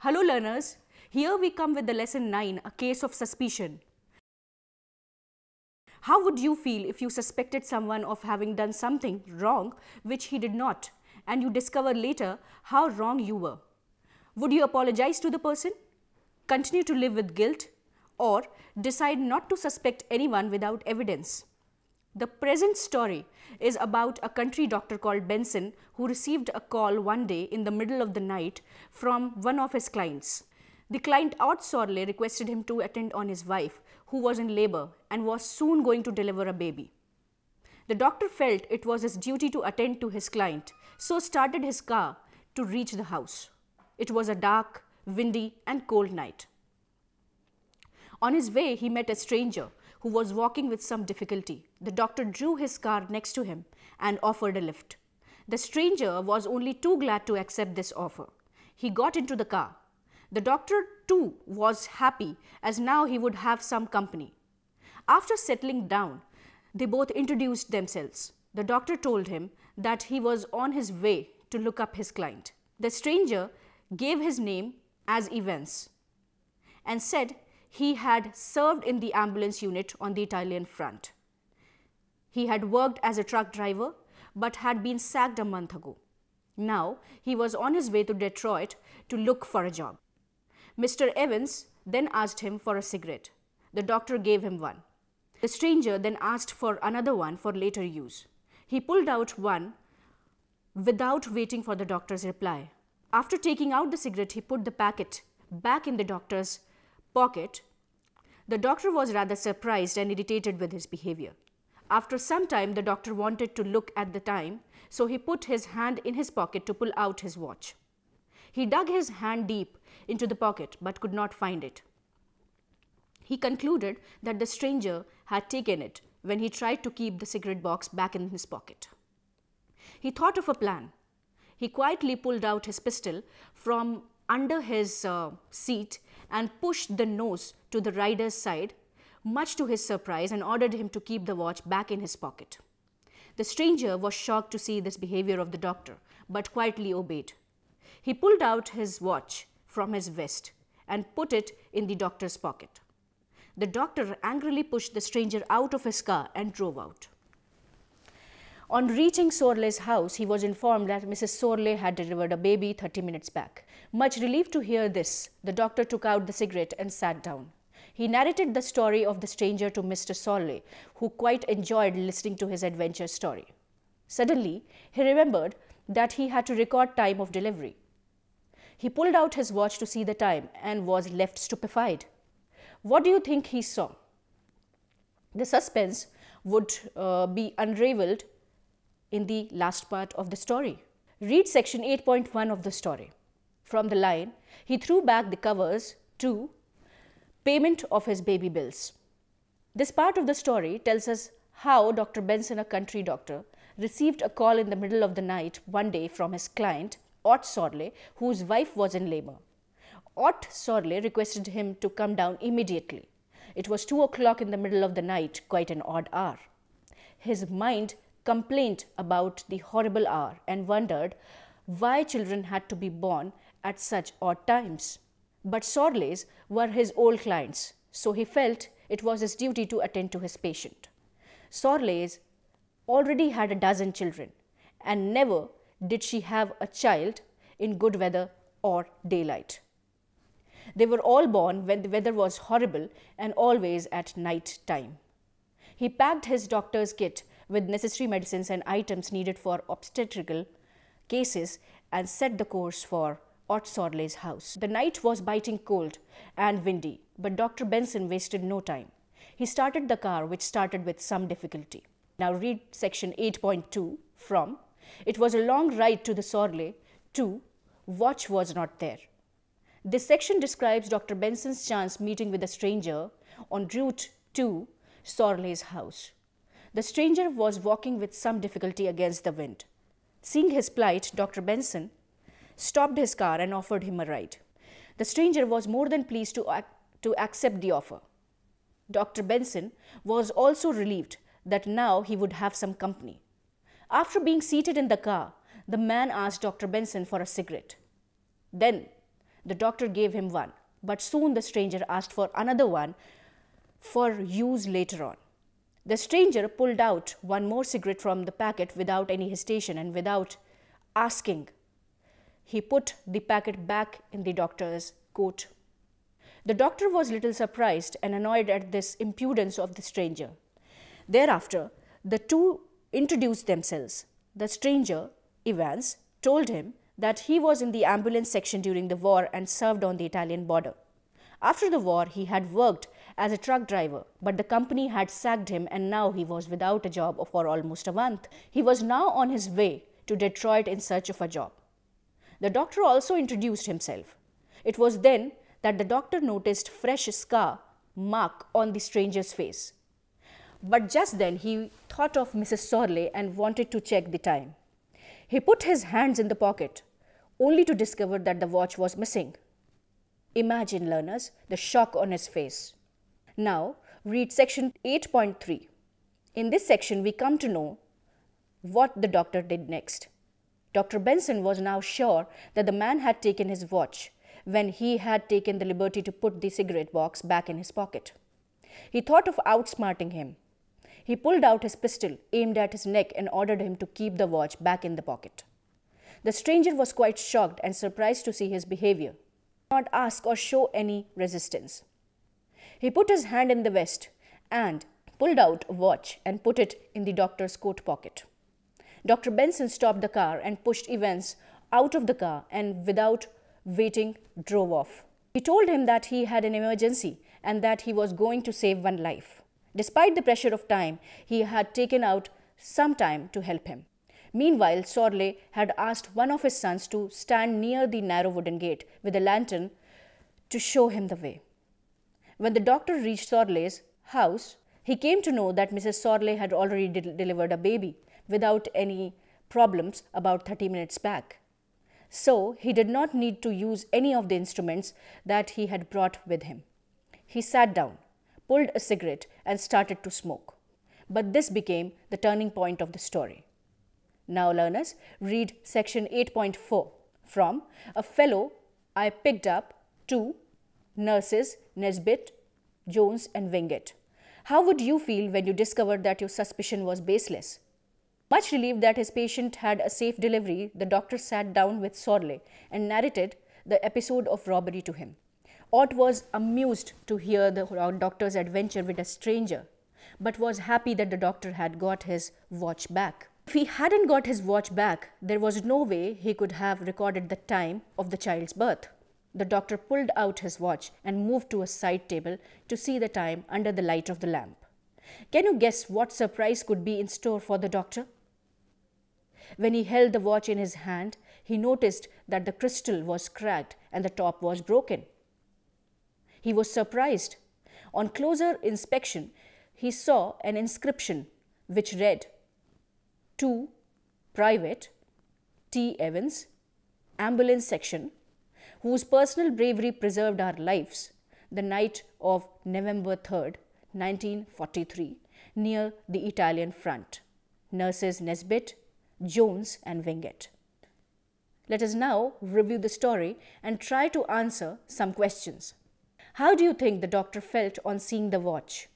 Hello learners, here we come with the lesson 9, a case of suspicion. How would you feel if you suspected someone of having done something wrong which he did not, and you discover later how wrong you were? Would you apologize to the person, continue to live with guilt, or decide not to suspect anyone without evidence? The present story is about a country doctor called Benson who received a call one day in the middle of the night from one of his clients. The client Ott Sorley requested him to attend on his wife, who was in labor and was soon going to deliver a baby. The doctor felt it was his duty to attend to his client, so started his car to reach the house. It was a dark, windy and cold night. On his way, he met a stranger who was walking with some difficulty. The doctor drew his car next to him and offered a lift. The stranger was only too glad to accept this offer. He got into the car. The doctor too was happy, as now he would have some company. After settling down, they both introduced themselves. The doctor told him that he was on his way to look up his client. The stranger gave his name as Evans and said he had served in the ambulance unit on the Italian front. He had worked as a truck driver but had been sacked a month ago. Now he was on his way to Detroit to look for a job. Mr. Evans then asked him for a cigarette. The doctor gave him one. The stranger then asked for another one for later use. He pulled out one without waiting for the doctor's reply. After taking out the cigarette, he put the packet back in the doctor's pocket. The doctor was rather surprised and irritated with his behavior. After some time, the doctor wanted to look at the time, so he put his hand in his pocket to pull out his watch. He dug his hand deep into the pocket but could not find it. He concluded that the stranger had taken it when he tried to keep the cigarette box back in his pocket. He thought of a plan. He quietly pulled out his pistol from under his seat and pushed the nose to the rider's side, much to his surprise, and ordered him to keep the watch back in his pocket. The stranger was shocked to see this behavior of the doctor, but quietly obeyed. He pulled out his watch from his vest and put it in the doctor's pocket. The doctor angrily pushed the stranger out of his car and drove out. On reaching Sorley's house, he was informed that Mrs. Sorley had delivered a baby 30 minutes back. Much relieved to hear this, the doctor took out the cigarette and sat down. He narrated the story of the stranger to Mr. Sorley, who quite enjoyed listening to his adventure story. Suddenly, he remembered that he had to record time of delivery. He pulled out his watch to see the time and was left stupefied. What do you think he saw? The suspense would be unraveled in the last part of the story. Read section 8.1 of the story. From the line, he threw back the covers to payment of his baby bills. This part of the story tells us how Dr. Benson, a country doctor, received a call in the middle of the night one day from his client, Ott Sorley, whose wife was in labor. Ott Sorley requested him to come down immediately. It was 2 o'clock in the middle of the night, quite an odd hour. His mind complained about the horrible hour and wondered why children had to be born at such odd times. But Sorleys were his old clients, so he felt it was his duty to attend to his patient. Sorleys already had a dozen children, and never did she have a child in good weather or daylight. They were all born when the weather was horrible and always at night time. He packed his doctor's kit with necessary medicines and items needed for obstetrical cases and set the course for Ott Sorley's house. The night was biting cold and windy, but Dr. Benson wasted no time. He started the car, which started with some difficulty. Now read section 8.2 from "It was a long ride to the Sorley" to "Watch was not there." This section describes Dr. Benson's chance meeting with a stranger en route to Sorley's house. The stranger was walking with some difficulty against the wind. Seeing his plight, Dr. Benson stopped his car and offered him a ride. The stranger was more than pleased to accept the offer. Dr. Benson was also relieved that now he would have some company. After being seated in the car, the man asked Dr. Benson for a cigarette. Then The doctor gave him one, but soon the stranger asked for another one for use later on. The stranger pulled out one more cigarette from the packet without any hesitation and without asking. He put the packet back in the doctor's coat. The doctor was little surprised and annoyed at this impudence of the stranger. Thereafter, the two introduced themselves. The stranger, Evans, told him that he was in the ambulance section during the war and served on the Italian border. After the war, he had worked as a truck driver, but the company had sacked him and now he was without a job for almost a month. He was now on his way to Detroit in search of a job. The doctor also introduced himself. It was then that the doctor noticed fresh scar mark on the stranger's face. But just then he thought of Mrs. Sorley and wanted to check the time. He put his hands in the pocket, only to discover that the watch was missing. Imagine, learners, the shock on his face. Now, read section 8.3. In this section, we come to know what the doctor did next. Dr. Benson was now sure that the man had taken his watch when he had taken the liberty to put the cigarette box back in his pocket. He thought of outsmarting him. He pulled out his pistol, aimed at his neck, and ordered him to keep the watch back in the pocket. The stranger was quite shocked and surprised to see his behavior. He did not ask or show any resistance. He put his hand in the vest and pulled out a watch and put it in the doctor's coat pocket. Dr. Benson stopped the car and pushed Evans out of the car and without waiting drove off. He told him that he had an emergency and that he was going to save one life. Despite the pressure of time, he had taken out some time to help him. Meanwhile, Sorley had asked one of his sons to stand near the narrow wooden gate with a lantern to show him the way. When the doctor reached Sorley's house, he came to know that Mrs. Sorley had already delivered a baby without any problems about 30 minutes back. So he did not need to use any of the instruments that he had brought with him. He sat down, pulled a cigarette and started to smoke. But this became the turning point of the story. Now, learners, read section 8.4 from A Fellow I Picked Up to Nurses Nesbitt, Jones and Wingett. How would you feel when you discovered that your suspicion was baseless? Much relieved that his patient had a safe delivery, the doctor sat down with Sorley and narrated the episode of robbery to him. Ott was amused to hear the doctor's adventure with a stranger, but was happy that the doctor had got his watch back. If he hadn't got his watch back, there was no way he could have recorded the time of the child's birth. The doctor pulled out his watch and moved to a side table to see the time under the light of the lamp. Can you guess what surprise could be in store for the doctor? When he held the watch in his hand, he noticed that the crystal was cracked and the top was broken. He was surprised. On closer inspection, he saw an inscription which read, "To Private T. Evans, Ambulance Section, whose personal bravery preserved our lives the night of November 3rd, 1943, near the Italian front. Nurses Nesbitt, Jones and Wingett." Let us now review the story and try to answer some questions. How do you think the doctor felt on seeing the watch?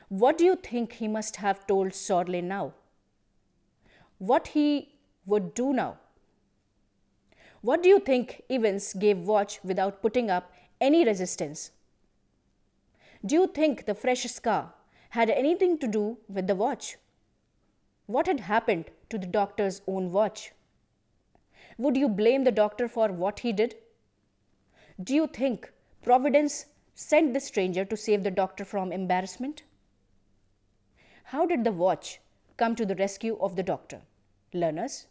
What do you think he must have told Sorley now? What he would do now? What do you think Evans gave watch without putting up any resistance? Do you think the fresh scar had anything to do with the watch? What had happened to the doctor's own watch? Would you blame the doctor for what he did? Do you think Providence sent the stranger to save the doctor from embarrassment? How did the watch come to the rescue of the doctor? Learners,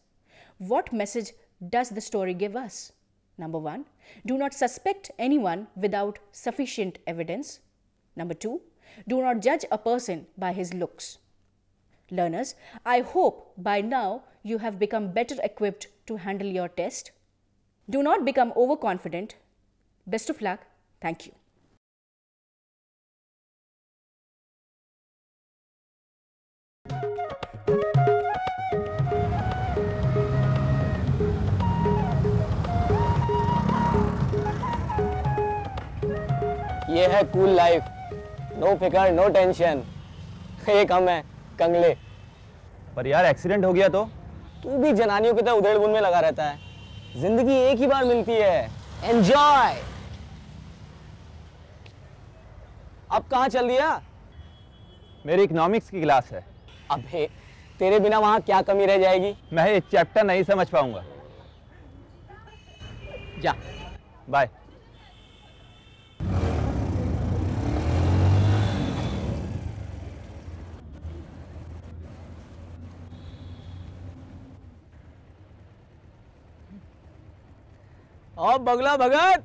what message does the story give us? Number 1, do not suspect anyone without sufficient evidence. Number 2, do not judge a person by his looks. Learners, I hope by now you have become better equipped to handle your test. Do not become overconfident. Best of luck. Thank you. ये है cool life, no फिकर no tension. एक हम है कंगले। पर यार accident हो गया तो? तू भी जनानियों की तरह उधेड़-बुन में लगा रहता है। जिंदगी एक ही बार मिलती है, एंजॉय। अब कहाँ चल दिया? मेरी इकोनॉमिक्स की क्लास है। अबे तेरे बिना वहां क्या कमी रह जाएगी? मैं ये चैप्टर नहीं समझ पाऊंगा। जा बाय। और बगला भगत।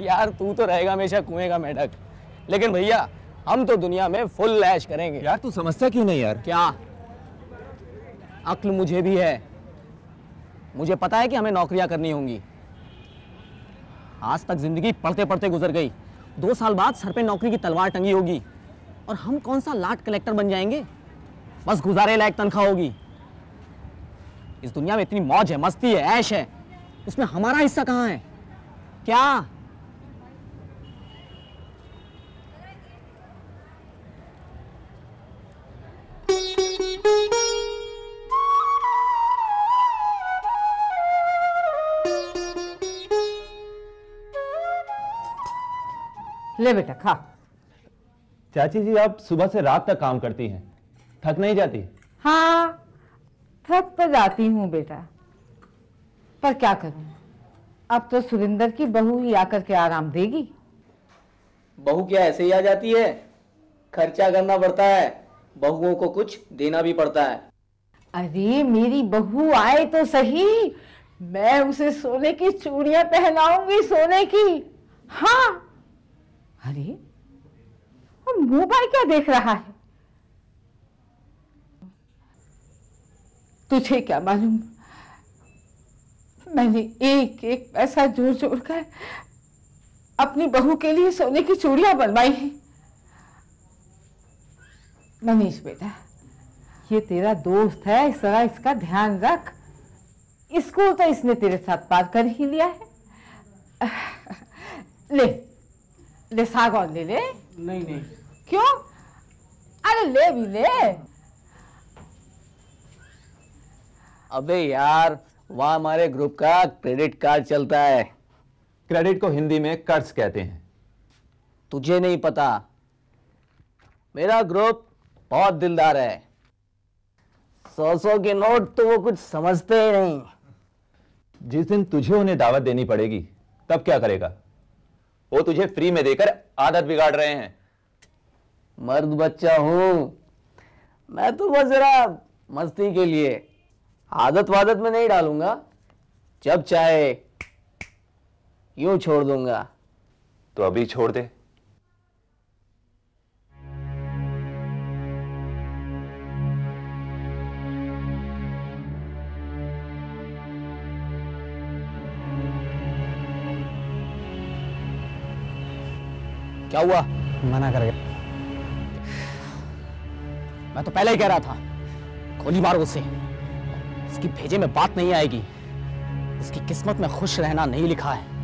यार तू तो रहेगा हमेशा कुएं का मेढक, लेकिन भैया हम तो दुनिया में फुल ऐश करेंगे। यार तू समझता क्यों नहीं यार? क्या? अक्ल मुझे भी है। मुझे पता है कि हमें नौकरियां करनी होंगी। आज तक जिंदगी पढ़ते पढ़ते गुजर गई। 2 साल बाद सर पे नौकरी की तलवार टंगी होगी और हम कौन सा लाट कलेक्टर बन जाएंगे। बस गुजारे लायक तनख्वाह होगी। इस दुनिया में इतनी मौज है, मस्ती है, ऐश है, उसमें हमारा हिस्सा कहाँ है? क्या? ले बेटा खा। चाची जी आप सुबह से रात तक काम करती हैं, थक नहीं जाती? हाँ थक तो जाती हूँ बेटा, पर क्या करूँ, अब तो सुरिंदर की बहू ही आकर के आराम देगी। बहू क्या ऐसे ही आ जाती है? खर्चा करना पड़ता है, बहुओं को कुछ देना भी पड़ता है। अरे मेरी बहू आए तो सही, मैं उसे सोने की चूड़ियां पहनाऊंगी, सोने की। हाँ अरे वो मोबाइल क्या देख रहा है? तुझे क्या मालूम, मैंने एक एक पैसा जोड़ जोड़ कर अपनी बहू के लिए सोने की चूड़ियां बनवाई हैं। मनीष बेटा, ये तेरा दोस्त है, इस तरह इसका ध्यान रख। स्कूल तो इसने तेरे साथ पार कर ही लिया है। ले ले साग और ले ले। नहीं नहीं। क्यों? अरे ले भी ले। अबे यार वहाँ हमारे ग्रुप का क्रेडिट कार्ड चलता है। क्रेडिट को हिंदी में कर्ज कहते हैं। तुझे नहीं पता, मेरा ग्रुप बहुत दिलदार है। 100 के नोट तो वो कुछ समझते ही नहीं। जिस दिन तुझे उन्हें दावत देनी पड़ेगी तब क्या करेगा? वो तुझे फ्री में देकर आदत बिगाड़ रहे हैं। मर्द बच्चा हूं मैं, तो बस जरा मस्ती के लिए, आदत वादत में नहीं डालूंगा। जब चाहे यूं छोड़ दूंगा। तो अभी छोड़ दे। क्या हुआ? मना कर गया। मैं तो पहले ही कह रहा था, गोली मारो उसे। इसकी भेजे में बात नहीं आएगी। इसकी किस्मत में खुश रहना नहीं लिखा है।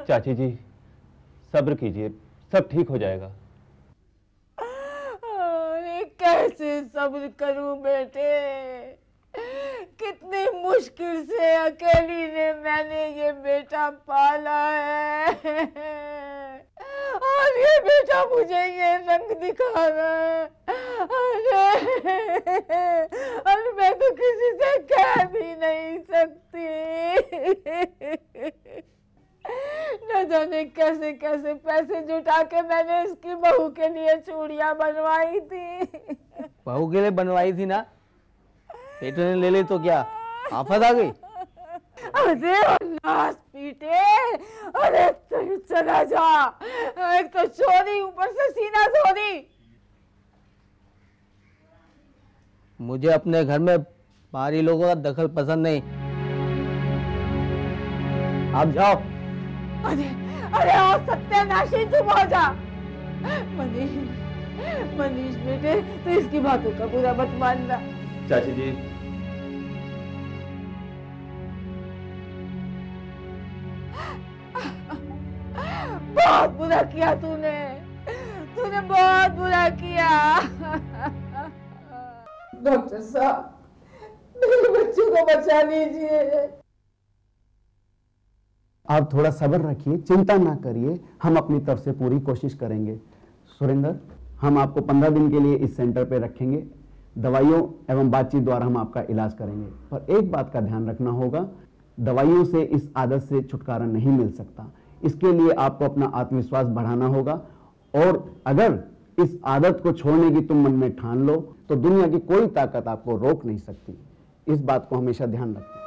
चाची जी सब्र कीजिए, सब ठीक हो जाएगा। कैसे सब्र करूं बेटे, कितनी मुश्किल से अकेली ने मैंने ये बेटा पाला है, और ये बेटा मुझे ये रंग दिखा रहा है। और मैं तो किसी से कह भी नहीं सकती। न जाने कैसे कैसे पैसे जुटा के मैंने इसकी बहू के लिए चूड़ियां बनवाई थी। बहू के लिए बनवाई थी ना, पेटो ने ले ली तो क्या आफत आ गई? अरे नास पीटे, अरे तू चला जा, एक तो चोरी ऊपर से सीना चोरी। मुझे अपने घर में बाहरी लोगों का दखल पसंद नहीं, आप जाओ। अरे अरे और सत्यानाशी, चुप हो जा। मनीष, मनीष बेटे, तू इसकी बातों का बुरा मत मानना। चाची जी, बहुत बुरा किया तूने, तूने बहुत बुरा किया। डॉक्टर साहब, मेरे बच्चों को बचा लीजिए। आप थोड़ा सब्र रखिए, चिंता ना करिए, हम अपनी तरफ से पूरी कोशिश करेंगे। सुरेंद्र, हम आपको 15 दिन के लिए इस सेंटर पे रखेंगे, दवाइयों एवं बातचीत द्वारा हम आपका इलाज करेंगे। पर एक बात का ध्यान रखना होगा, दवाइयों से इस आदत से छुटकारा नहीं मिल सकता। इसके लिए आपको अपना आत्मविश्वास बढ़ाना होगा, और अगर इस आदत को छोड़ने की तुम मन में ठान लो तो दुनिया की कोई ताकत आपको रोक नहीं सकती। इस बात को हमेशा ध्यान रखना।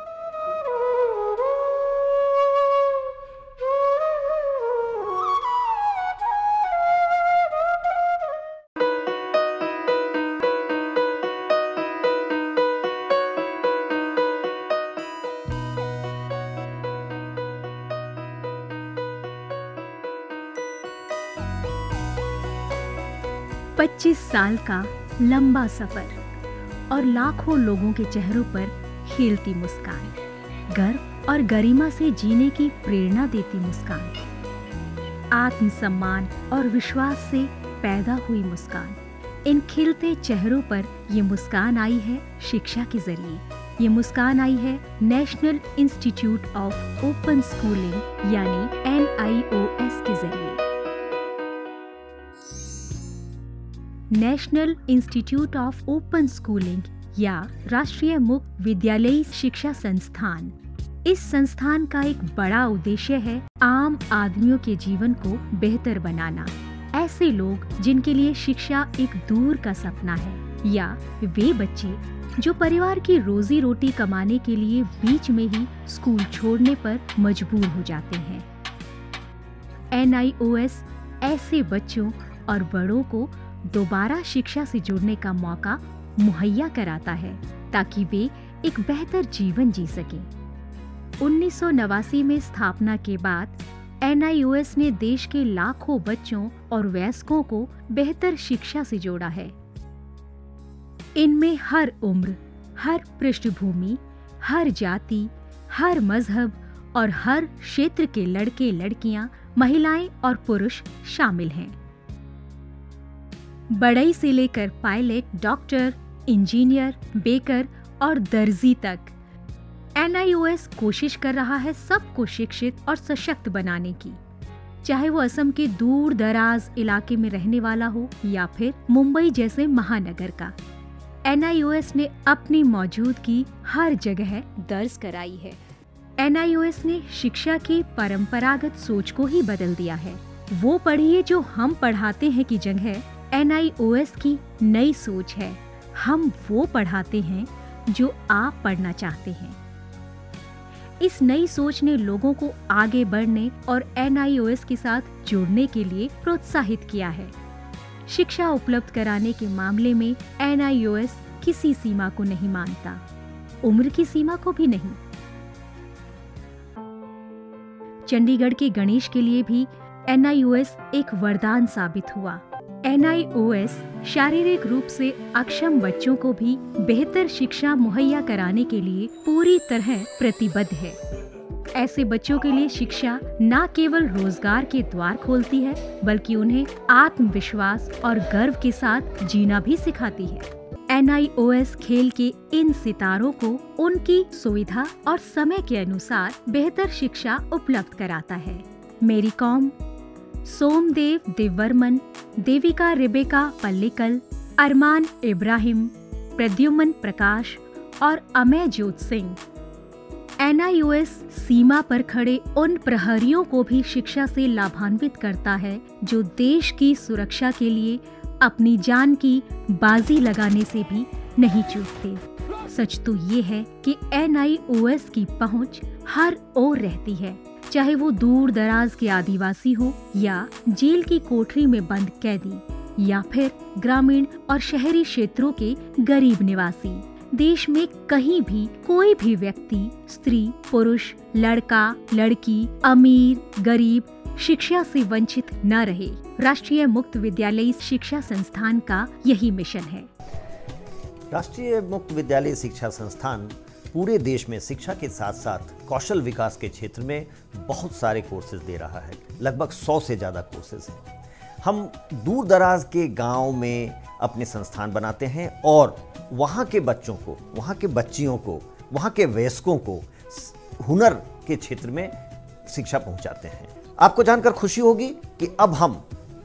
पच्चीस साल का लंबा सफर और लाखों लोगों के चेहरों पर खिलती मुस्कान, गर्व और गरिमा से जीने की प्रेरणा देती मुस्कान, आत्मसम्मान और विश्वास से पैदा हुई मुस्कान। इन खिलते चेहरों पर ये मुस्कान आई है शिक्षा के जरिए। ये मुस्कान आई है national institute of open schooling यानी NIOS के जरिए। National institute of open schooling या राष्ट्रीय मुक्त विद्यालयी शिक्षा संस्थान, इस संस्थान का एक बड़ा उद्देश्य है आम आदमियों के जीवन को बेहतर बनाना। ऐसे लोग जिनके लिए शिक्षा एक दूर का सपना है, या वे बच्चे जो परिवार की रोजी रोटी कमाने के लिए बीच में ही स्कूल छोड़ने पर मजबूर हो जाते हैं। NIOS ऐसे बच्चों और बड़ों को दोबारा शिक्षा से जुड़ने का मौका मुहैया कराता है ताकि वे एक बेहतर जीवन जी सकें। 1989 में स्थापना के बाद NIOS ने देश के लाखों बच्चों और वयस्कों को बेहतर शिक्षा से जोड़ा है। इनमें हर उम्र, हर पृष्ठभूमि, हर जाति, हर मजहब और हर क्षेत्र के लड़के लड़कियां, महिलाएं और पुरुष शामिल हैं। बढ़ई से लेकर पायलट, डॉक्टर, इंजीनियर, बेकर और दर्जी तक NIOS कोशिश कर रहा है सबको शिक्षित और सशक्त बनाने की, चाहे वो असम के दूर दराज इलाके में रहने वाला हो या फिर मुंबई जैसे महानगर का। NIOS ने अपनी मौजूदगी हर जगह दर्ज कराई है। NIOS ने शिक्षा की परंपरागत सोच को ही बदल दिया है। वो पढ़िए जो हम पढ़ाते हैं की जगह NIOS की नई सोच है, हम वो पढ़ाते हैं जो आप पढ़ना चाहते हैं। इस नई सोच ने लोगों को आगे बढ़ने और NIOS के साथ जुड़ने के लिए प्रोत्साहित किया है। शिक्षा उपलब्ध कराने के मामले में NIOS किसी सीमा को नहीं मानता, उम्र की सीमा को भी नहीं। चंडीगढ़ के गणेश के लिए भी NIOS एक वरदान साबित हुआ। NIOS शारीरिक रूप से अक्षम बच्चों को भी बेहतर शिक्षा मुहैया कराने के लिए पूरी तरह प्रतिबद्ध है। ऐसे बच्चों के लिए शिक्षा न केवल रोजगार के द्वार खोलती है, बल्कि उन्हें आत्मविश्वास और गर्व के साथ जीना भी सिखाती है। NIOS खेल के इन सितारों को उनकी सुविधा और समय के अनुसार बेहतर शिक्षा उपलब्ध कराता है। मेरी कॉम, सोमदेव देववर्मन, देविका रेबेका पल्लिकल, अरमान इब्राहिम, प्रद्युमन प्रकाश और अमय जोत सिंह। NIOS सीमा पर खड़े उन प्रहरियों को भी शिक्षा से लाभान्वित करता है जो देश की सुरक्षा के लिए अपनी जान की बाजी लगाने से भी नहीं चूकते। सच तो ये है कि NIOS की पहुंच हर ओर रहती है, चाहे वो दूर दराज के आदिवासी हो या जेल की कोठरी में बंद कैदी या फिर ग्रामीण और शहरी क्षेत्रों के गरीब निवासी। देश में कहीं भी कोई भी व्यक्ति, स्त्री, पुरुष, लड़का, लड़की, अमीर, गरीब शिक्षा से वंचित न रहे। राष्ट्रीय मुक्त विद्यालयी शिक्षा संस्थान का यही मिशन है। राष्ट्रीय मुक्त विद्यालयी शिक्षा संस्थान पूरे देश में शिक्षा के साथ साथ कौशल विकास के क्षेत्र में बहुत सारे कोर्सेज दे रहा है। लगभग 100 से ज़्यादा कोर्सेज हैं। हम दूर दराज के गांव में अपने संस्थान बनाते हैं और वहाँ के बच्चों को, वहाँ के बच्चियों को, वहाँ के वयस्कों को हुनर के क्षेत्र में शिक्षा पहुँचाते हैं। आपको जानकर खुशी होगी कि अब हम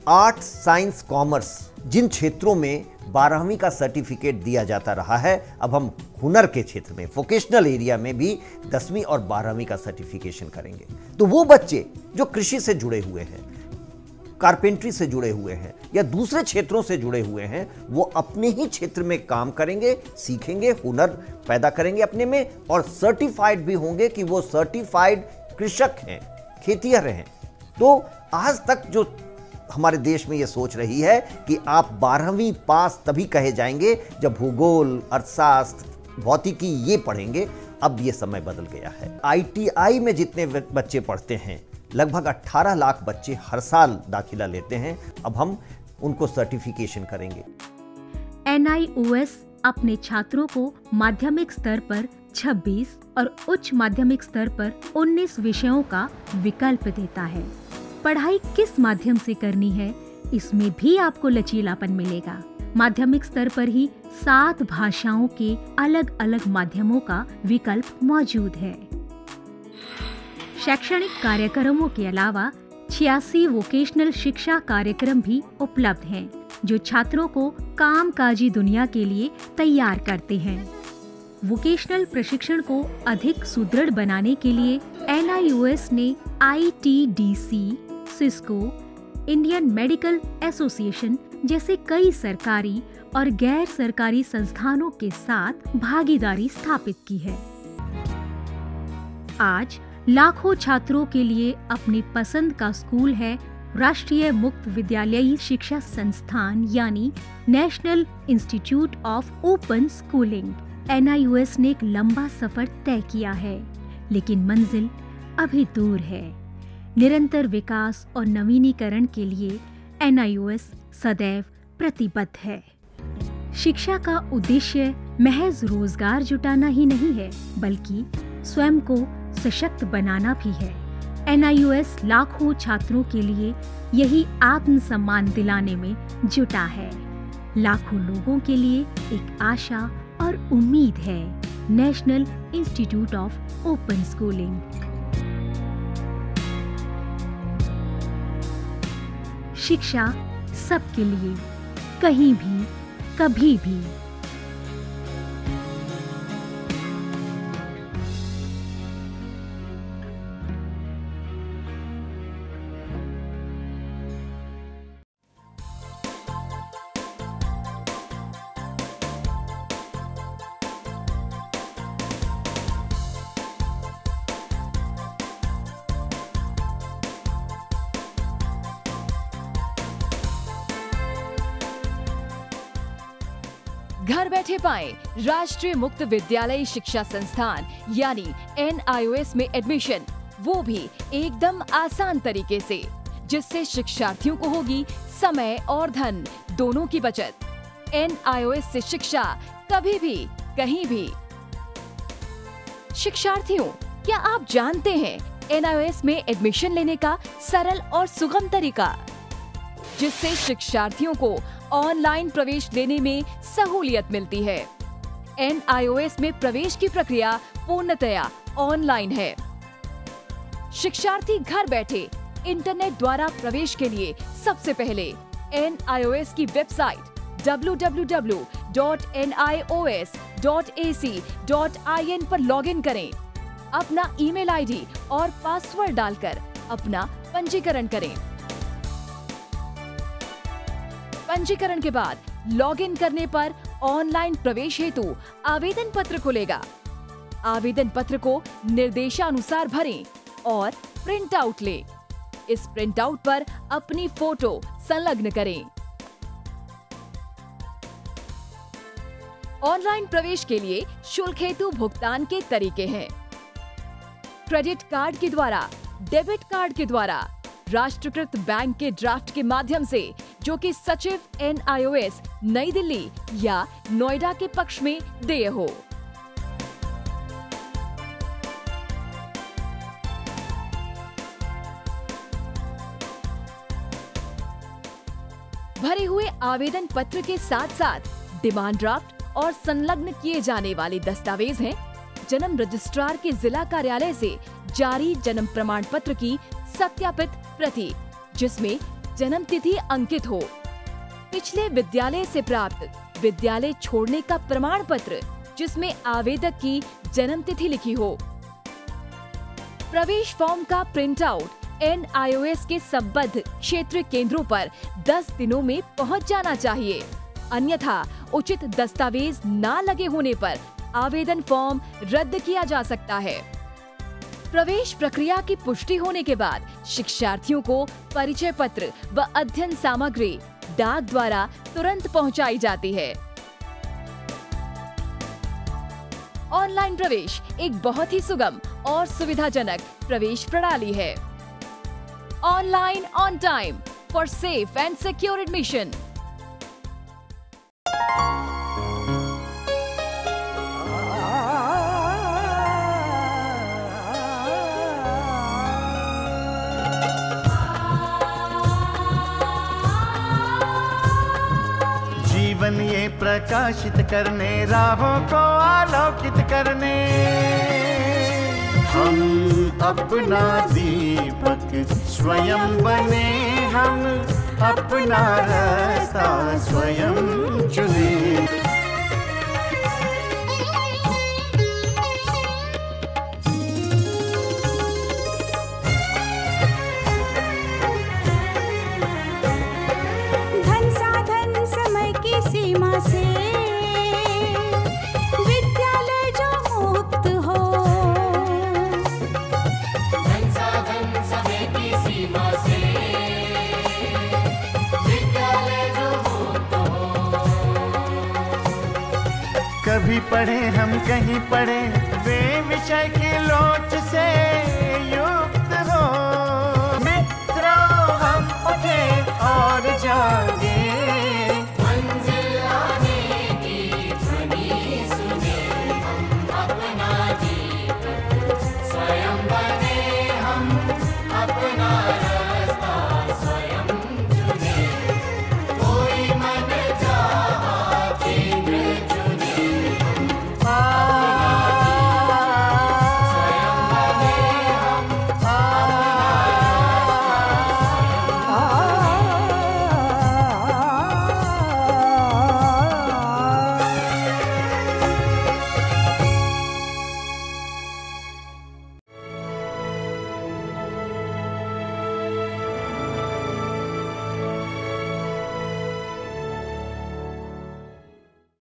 आर्ट, साइंस, कॉमर्स जिन क्षेत्रों में 12वीं का सर्टिफिकेट दिया जाता रहा है, अब हम हुनर के क्षेत्र में, वोकेशनल एरिया में भी 10वीं और 12वीं का सर्टिफिकेशन करेंगे। तो वो बच्चे जो कृषि से जुड़े हुए हैं, कारपेंट्री से जुड़े हुए हैं या दूसरे क्षेत्रों से जुड़े हुए हैं, वो अपने ही क्षेत्र में काम करेंगे, सीखेंगे, हुनर पैदा करेंगे अपने में और सर्टिफाइड भी होंगे कि वो सर्टिफाइड कृषक हैं, खेतिहर हैं। तो आज तक जो हमारे देश में ये सोच रही है कि आप 12वीं पास तभी कहे जाएंगे जब भूगोल, अर्थशास्त्र, भौतिकी ये पढ़ेंगे, अब ये समय बदल गया है। ITI में जितने बच्चे पढ़ते हैं, लगभग 18 लाख बच्चे हर साल दाखिला लेते हैं। अब हम उनको सर्टिफिकेशन करेंगे। NIOS अपने छात्रों को माध्यमिक स्तर पर 26 और उच्च माध्यमिक स्तर पर 19 विषयों का विकल्प देता है। पढ़ाई किस माध्यम से करनी है, इसमें भी आपको लचीलापन मिलेगा। माध्यमिक स्तर पर ही 7 भाषाओं के अलग अलग माध्यमों का विकल्प मौजूद है। शैक्षणिक कार्यक्रमों के अलावा 86 वोकेशनल शिक्षा कार्यक्रम भी उपलब्ध हैं, जो छात्रों को कामकाजी दुनिया के लिए तैयार करते हैं। वोकेशनल प्रशिक्षण को अधिक सुदृढ़ बनाने के लिए NIOS ने ITDC, Cisco, Indian medical association जैसे कई सरकारी और गैर सरकारी संस्थानों के साथ भागीदारी स्थापित की है। आज लाखों छात्रों के लिए अपनी पसंद का स्कूल है राष्ट्रीय मुक्त विद्यालयी शिक्षा संस्थान यानी national institute of open schooling. NIOS ने एक लंबा सफर तय किया है, लेकिन मंजिल अभी दूर है। निरंतर विकास और नवीनीकरण के लिए NIOS सदैव प्रतिबद्ध है। शिक्षा का उद्देश्य महज रोजगार जुटाना ही नहीं है, बल्कि स्वयं को सशक्त बनाना भी है। NIOS लाखों छात्रों के लिए यही आत्मसम्मान दिलाने में जुटा है। लाखों लोगों के लिए एक आशा और उम्मीद है। National institute of open schooling. शिक्षा सबके लिए, कहीं भी, कभी भी। घर बैठे पाएं राष्ट्रीय मुक्त विद्यालयी शिक्षा संस्थान यानी NIOS में एडमिशन, वो भी एकदम आसान तरीके से, जिससे शिक्षार्थियों को होगी समय और धन दोनों की बचत। NIOS से शिक्षा कभी भी, कहीं भी। शिक्षार्थियों, क्या आप जानते हैं NIOS में एडमिशन लेने का सरल और सुगम तरीका, जिससे शिक्षार्थियों को ऑनलाइन प्रवेश लेने में सहूलियत मिलती है। NIOS में प्रवेश की प्रक्रिया पूर्णतया ऑनलाइन है। शिक्षार्थी घर बैठे इंटरनेट द्वारा प्रवेश के लिए सबसे पहले NIOS की वेबसाइट www.nios.ac.in पर लॉगिन करें। अपना ईमेल आईडी और पासवर्ड डालकर अपना पंजीकरण करें। पंजीकरण के बाद लॉगिन करने पर ऑनलाइन प्रवेश हेतु आवेदन पत्र खुलेगा। आवेदन पत्र को निर्देशानुसार भरें और प्रिंट आउट लें। इस प्रिंट आउट पर अपनी फोटो संलग्न करें। ऑनलाइन प्रवेश के लिए शुल्क हेतु भुगतान के तरीके हैं: क्रेडिट कार्ड के द्वारा, डेबिट कार्ड के द्वारा, राष्ट्रीयकृत बैंक के ड्राफ्ट के माध्यम से, जो कि सचिव NIOS नई दिल्ली या नोएडा के पक्ष में देय हो। भरे हुए आवेदन पत्र के साथ साथ डिमांड ड्राफ्ट और संलग्न किए जाने वाले दस्तावेज हैं: जन्म रजिस्ट्रार के जिला कार्यालय से जारी जन्म प्रमाण पत्र की सत्यापित प्रति, जिसमें जन्म तिथि अंकित हो, पिछले विद्यालय से प्राप्त विद्यालय छोड़ने का प्रमाण पत्र, जिसमें आवेदक की जन्म तिथि लिखी हो। प्रवेश फॉर्म का प्रिंट आउट NIOS के संबद्ध क्षेत्रीय केंद्रों पर 10 दिनों में पहुंच जाना चाहिए, अन्यथा उचित दस्तावेज न लगे होने पर आवेदन फॉर्म रद्द किया जा सकता है। प्रवेश प्रक्रिया की पुष्टि होने के बाद शिक्षार्थियों को परिचय पत्र व अध्ययन सामग्री डाक द्वारा तुरंत पहुंचाई जाती है। ऑनलाइन प्रवेश एक बहुत ही सुगम और सुविधाजनक प्रवेश प्रणाली है। Online on time for safe and secure admission. जीवन ये प्रकाशित करने, राहों को आलोकित करने, हम अपना दीपक स्वयं बने, हम अपना रास्ता स्वयं चुने। धन साधन समय की सीमा से विद्यालय जो मुक्त हो, धन साधन समय की सीमा से विद्यालय जो मुक्त हो। कभी पढ़े हम कहीं पढ़े वे विषय की लोच से,